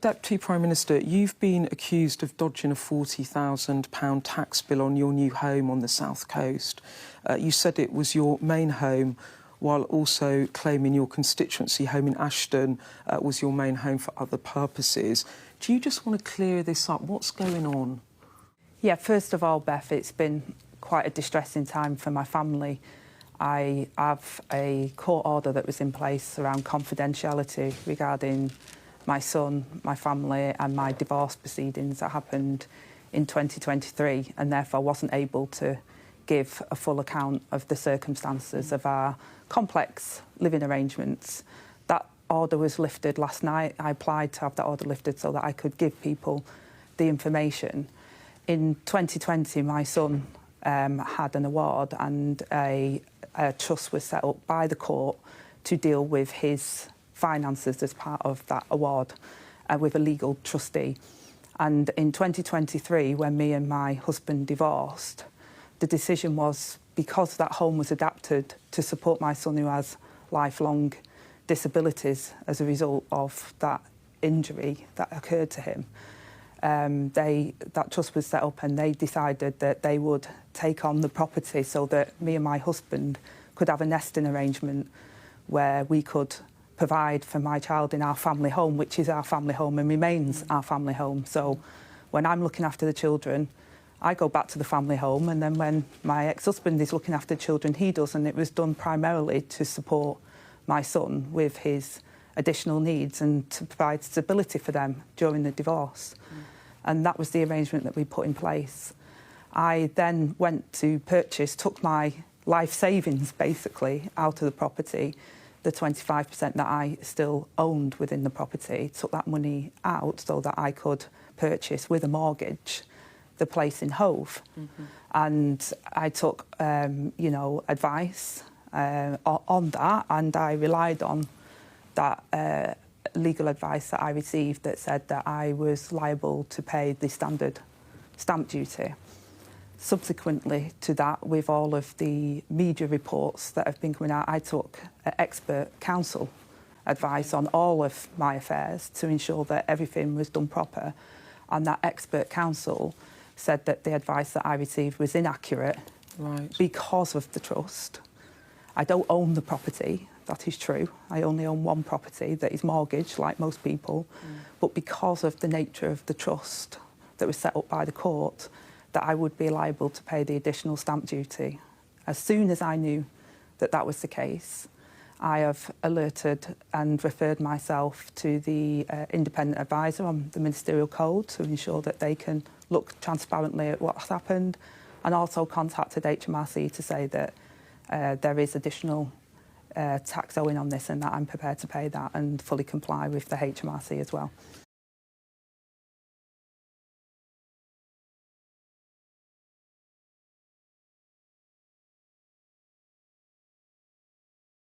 Deputy Prime Minister, you've been accused of dodging a £40,000 tax bill on your new home on the South Coast. You said it was your main home, while also claiming your constituency home in Ashton was your main home for other purposes. Do you just want to clear this up? What's going on? Yeah, first of all, Beth, it's been quite a distressing time for my family. I have a court order that was in place around confidentiality regarding my son, my family and my divorce proceedings that happened in 2023, and therefore wasn't able to give a full account of the circumstances of our complex living arrangements. That order was lifted last night. I applied to have that order lifted so that I could give people the information. In 2020, my son had an award, and a trust was set up by the court to deal with his finances as part of that award with a legal trustee. And in 2023, when me and my husband divorced, the decision was, because that home was adapted to support my son who has lifelong disabilities as a result of that injury that occurred to him, that trust was set up, and they decided that they would take on the property so that me and my husband could have a nesting arrangement where we could provide for my child in our family home, which is our family home and remains our family home. So when I'm looking after the children, I go back to the family home, and then when my ex-husband is looking after the children, he does, and it was done primarily to support my son with his additional needs and to provide stability for them during the divorce. And that was the arrangement that we put in place. I then went to purchase, took my life savings basically out of the property, the 25% that I still owned within the property, took that money out so that I could purchase with a mortgage the place in Hove. And I took, advice on that, and I relied on that legal advice that I received that said that I was liable to pay the standard stamp duty. Subsequently to that, with all of the media reports that have been coming out, I took expert counsel advice on all of my affairs to ensure that everything was done proper. And that expert counsel said that the advice that I received was inaccurate because of the trust. I don't own the property, that is true. I only own one property that is mortgaged, like most people. But because of the nature of the trust that was set up by the court, that I would be liable to pay the additional stamp duty. As soon as I knew that that was the case, I have alerted and referred myself to the independent advisor on the ministerial code to ensure that they can look transparently at what's happened, and also contacted HMRC to say that there is additional tax owing on this and that I'm prepared to pay that and fully comply with the HMRC as well.